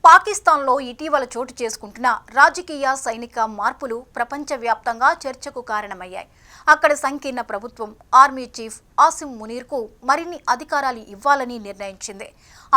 పాకిస్తాన్లో ఇటీవల చోటు చేసుకుంటున్న రాజకీయ సైనిక మార్పులు ప్రపంచవ్యాప్తంగా చర్చకు కారణమయ్యాయి. అక్కడ సంకీర్ణ ప్రభుత్వం ఆర్మీ చీఫ్ ఆసిమ్ మునీర్కు మరిన్ని అధికారాలు ఇవ్వాలని నిర్ణయించింది.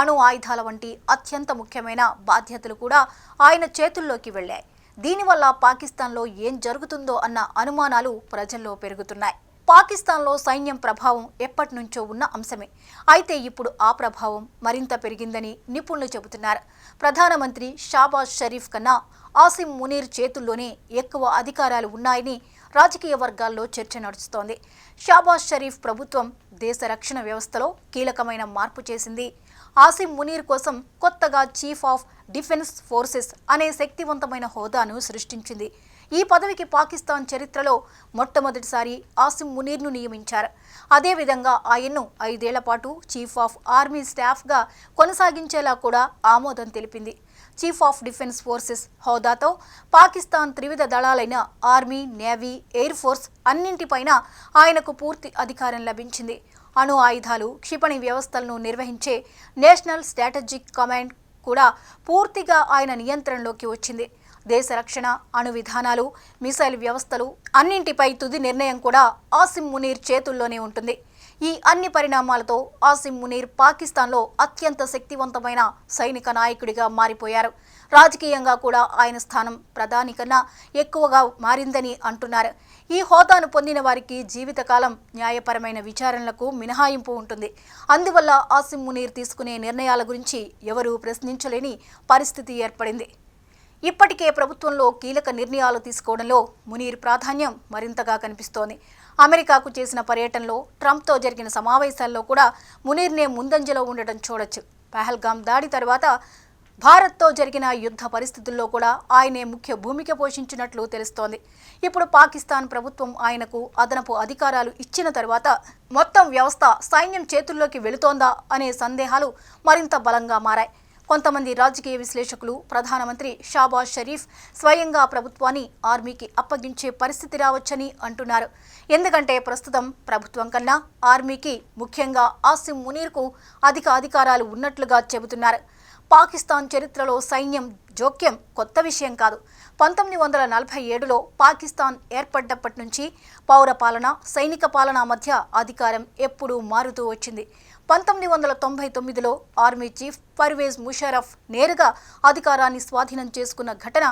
అణు ఆయుధాల వంటి అత్యంత ముఖ్యమైన బాధ్యతలు కూడా ఆయన చేతుల్లోకి వెళ్లాయి. దీనివల్ల పాకిస్తాన్లో ఏం జరుగుతుందో అన్న అనుమానాలు ప్రజల్లో పెరుగుతున్నాయి. పాకిస్తాన్లో సైన్యం ప్రభావం ఎప్పటి నుంచో ఉన్న అంశమే. అయితే ఇప్పుడు ఆ ప్రభావం మరింత పెరిగిందని నిపుణులు చెబుతున్నారు. ప్రధానమంత్రి షాబాజ్ షరీఫ్ కన్నా ఆసిమ్ మునీర్ చేతుల్లోనే ఎక్కువ అధికారాలు ఉన్నాయని రాజకీయ వర్గాల్లో చర్చ నడుస్తోంది. షాబాజ్ షరీఫ్ ప్రభుత్వం దేశ రక్షణ వ్యవస్థలో కీలకమైన మార్పు చేసింది. ఆసిమ్ మునీర్ కోసం కొత్తగా చీఫ్ ఆఫ్ డిఫెన్స్ ఫోర్సెస్ అనే శక్తివంతమైన హోదాను సృష్టించింది. ఈ పదవికి పాకిస్తాన్ చరిత్రలో మొట్టమొదటిసారి ఆసిమ్ మునీర్ను నియమించారు. అదేవిధంగా ఆయన్ను 5 ఏళ్ల పాటు చీఫ్ ఆఫ్ ఆర్మీ స్టాఫ్గా కొనసాగించేలా కూడా ఆమోదం తెలిపింది. చీఫ్ ఆఫ్ డిఫెన్స్ ఫోర్సెస్ హోదాతో పాకిస్తాన్ త్రివిధ దళాలైన ఆర్మీ, నేవీ, ఎయిర్ ఫోర్స్ అన్నింటిపైన ఆయనకు పూర్తి అధికారం లభించింది. అణు ఆయుధాలు, క్షిపణి వ్యవస్థలను నిర్వహించే నేషనల్ స్ట్రాటజిక్ కమాండ్ కూడా పూర్తిగా ఆయన నియంత్రణలోకి వచ్చింది. దేశ రక్షణ, అణు విధానాలు, మిసైల్ వ్యవస్థలు అన్నింటిపై తుది నిర్ణయం కూడా ఆసిమ్ మునీర్ చేతుల్లోనే ఉంటుంది. ఈ అన్ని పరిణామాలతో ఆసిమ్ మునీర్ పాకిస్తాన్లో అత్యంత శక్తివంతమైన సైనిక నాయకుడిగా మారిపోయారు. రాజకీయంగా కూడా ఆయన స్థానం ప్రధాని కన్నా ఎక్కువగా మారిందని అంటున్నారు. ఈ హోదాను పొందిన వారికి జీవితకాలం న్యాయపరమైన విచారణలకు మినహాయింపు ఉంటుంది. అందువల్ల ఆసిమ్ మునీర్ తీసుకునే నిర్ణయాల గురించి ఎవరూ ప్రశ్నించలేని పరిస్థితి ఏర్పడింది. ఇప్పటికే ప్రభుత్వంలో కీలక నిర్ణయాలు తీసుకోవడంలో మునీర్ ప్రాధాన్యం మరింతగా కనిపిస్తోంది. అమెరికాకు చేసిన పర్యటనలో, ట్రంప్తో జరిగిన సమావేశాల్లో కూడా మునీర్నే ముందంజలో ఉండటం చూడొచ్చు. పహల్గామ్ దాడి తర్వాత భారత్తో జరిగిన యుద్ధ పరిస్థితుల్లో కూడా ఆయనే ముఖ్య భూమిక పోషించినట్లు తెలుస్తోంది. ఇప్పుడు పాకిస్తాన్ ప్రభుత్వం ఆయనకు అదనపు అధికారాలు ఇచ్చిన తర్వాత మొత్తం వ్యవస్థ సైన్యం చేతుల్లోకి వెళుతోందా అనే సందేహాలు మరింత బలంగా మారాయి. కొంతమంది రాజకీయ విశ్లేషకులు ప్రధానమంత్రి షాబాజ్ షరీఫ్ స్వయంగా ప్రభుత్వాన్ని ఆర్మీకి అప్పగించే పరిస్థితి రావచ్చని అంటున్నారు. ఎందుకంటే ప్రస్తుతం ప్రభుత్వం కన్నా ఆర్మీకి, ముఖ్యంగా ఆసిమ్ మునీర్కు అధిక అధికారాలు ఉన్నట్లుగా చెబుతున్నారు. పాకిస్తాన్ చరిత్రలో సైన్యం జోక్యం కొత్త విషయం కాదు. 1947లో పాకిస్తాన్ ఏర్పడ్డప్పటి నుంచి పౌర పాలన, సైనిక పాలన మధ్య అధికారం ఎప్పుడూ మారుతూ వచ్చింది. 1999లో ఆర్మీ చీఫ్ పర్వేజ్ ముషర్రఫ్ నేరుగా అధికారాన్ని స్వాధీనం చేసుకున్న ఘటన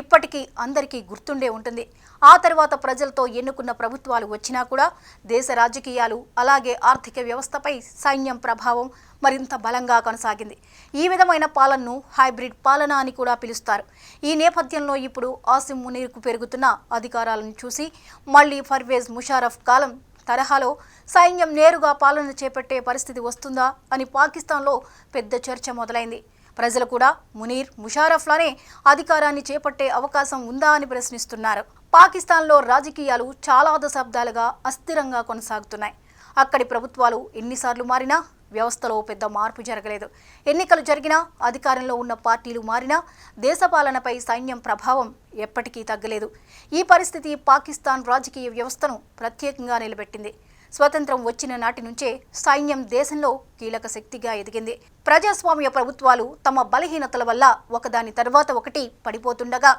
ఇప్పటికీ అందరికీ గుర్తుండే ఉంటుంది. ఆ తర్వాత ప్రజలతో ఎన్నుకున్న ప్రభుత్వాలు వచ్చినా కూడా దేశ రాజకీయాలు, అలాగే ఆర్థిక వ్యవస్థపై సైన్యం ప్రభావం మరింత బలంగా కొనసాగింది. ఈ విధమైన పాలనను హైబ్రిడ్ పాలన అని కూడా పిలుస్తారు. ఈ నేపథ్యంలో ఇప్పుడు ఆసిమ్ మునీర్కు పెరుగుతున్న అధికారాలను చూసి మళ్లీ పర్వేజ్ ముషర్రఫ్ కాలం తరహాలో సైన్యం నేరుగా పాలన చేపట్టే పరిస్థితి వస్తుందా అని పాకిస్తాన్లో పెద్ద చర్చ మొదలైంది. ప్రజలు కూడా మునీర్, ముషర్రఫ్లానే అధికారాన్ని చేపట్టే అవకాశం ఉందా అని ప్రశ్నిస్తున్నారు. పాకిస్తాన్లో రాజకీయాలు చాలా దశాబ్దాలుగా అస్థిరంగా కొనసాగుతున్నాయి. అక్కడి ప్రభుత్వాలు ఎన్నిసార్లు మారినా వ్యవస్థలో పెద్ద మార్పు జరగలేదు. ఎన్నికలు జరిగినా, అధికారంలో ఉన్న పార్టీలు మారినా దేశపాలనపై సైన్యం ప్రభావం ఎప్పటికీ తగ్గలేదు. ఈ పరిస్థితి పాకిస్తాన్ రాజకీయ వ్యవస్థను ప్రత్యేకంగా నిలబెట్టింది. స్వతంత్రం వచ్చిన నాటి నుంచే సైన్యం దేశంలో కీలక శక్తిగా ఎదిగింది. ప్రజాస్వామ్య ప్రభుత్వాలు తమ బలహీనతల వల్ల ఒకదాని తర్వాత ఒకటి పడిపోతుండగా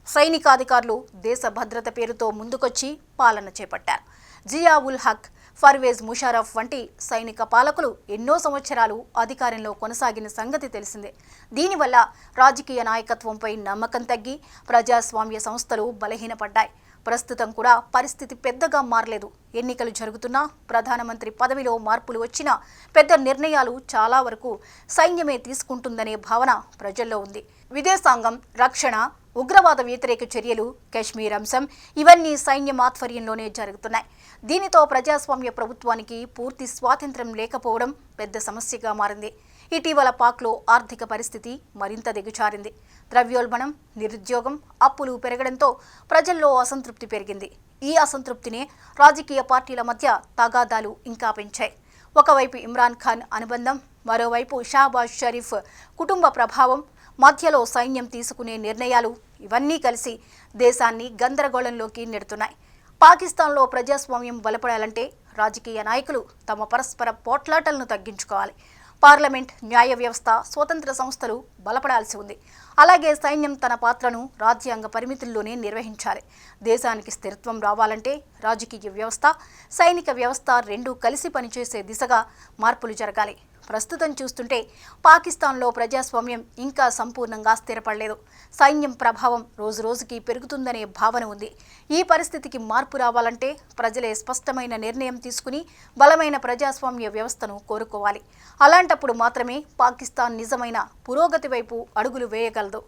సైనికాధికారులు దేశ భద్రత పేరుతో ముందుకొచ్చి పాలన చేపట్టారు. జియా ఉల్ హక్, పర్వేజ్ ముషర్రఫ్ వంటి సైనిక పాలకులు ఎన్నో సంవత్సరాలు అధికారంలో కొనసాగిన సంగతి తెలిసిందే. దీనివల్ల రాజకీయ నాయకత్వంపై నమ్మకం తగ్గి ప్రజాస్వామ్య సంస్థలు బలహీనపడ్డాయి. ప్రస్తుతం కూడా పరిస్థితి పెద్దగా మారలేదు. ఎన్నికలు జరుగుతున్నా, ప్రధానమంత్రి పదవిలో మార్పులు వచ్చినా పెద్ద నిర్ణయాలు చాలా వరకు సైన్యమే తీసుకుంటుందనే భావన ప్రజల్లో ఉంది. విదేశాంగం, రక్షణ, ఉగ్రవాద వ్యతిరేక చర్యలు, కశ్మీర్ అంశం ఇవన్నీ సైన్యం ఆధ్వర్యంలోనే జరుగుతున్నాయి. దీనితో ప్రజాస్వామ్య ప్రభుత్వానికి పూర్తి స్వాతంత్ర్యం లేకపోవడం పెద్ద సమస్యగా మారింది. ఇటీవల పాక్లో ఆర్థిక పరిస్థితి మరింత దిగజారింది. ద్రవ్యోల్బణం, నిరుద్యోగం, అప్పులు పెరగడంతో ప్రజల్లో అసంతృప్తి పెరిగింది. ఈ అసంతృప్తినే రాజకీయ పార్టీల మధ్య తగాదాలు ఇంకా పెంచాయి. ఒకవైపు ఇమ్రాన్ ఖాన్ అనుబంధం, మరోవైపు షాబాజ్ షరీఫ్ కుటుంబ ప్రభావం, మధ్యలో సైన్యం తీసుకునే నిర్ణయాలు ఇవన్నీ కలిసి దేశాన్ని గందరగోళంలోకి నెడుతున్నాయి. పాకిస్తాన్లో ప్రజాస్వామ్యం బలపడాలంటే రాజకీయ నాయకులు తమ పరస్పర పోట్లాటలను తగ్గించుకోవాలి. పార్లమెంట్, న్యాయ వ్యవస్థ, స్వతంత్ర సంస్థలు బలపడాల్సి ఉంది. అలాగే సైన్యం తన పాత్రను రాజ్యాంగ పరిమితుల్లోనే నిర్వహించాలి. దేశానికి స్థిరత్వం రావాలంటే రాజకీయ వ్యవస్థ, సైనిక వ్యవస్థ రెండూ కలిసి పనిచేసే దిశగా మార్పులు జరగాలి. ప్రస్తుతం చూస్తుంటే పాకిస్తాన్లో ప్రజాస్వామ్యం ఇంకా సంపూర్ణంగా స్థిరపడలేదు. సైన్యం ప్రభావం రోజురోజుకి పెరుగుతుందనే భావన ఉంది. ఈ పరిస్థితికి మార్పు రావాలంటే ప్రజలే స్పష్టమైన నిర్ణయం తీసుకుని బలమైన ప్రజాస్వామ్య వ్యవస్థను కోరుకోవాలి. అలాంటప్పుడు మాత్రమే పాకిస్తాన్ నిజమైన పురోగతి వైపు అడుగులు వేయగలదు.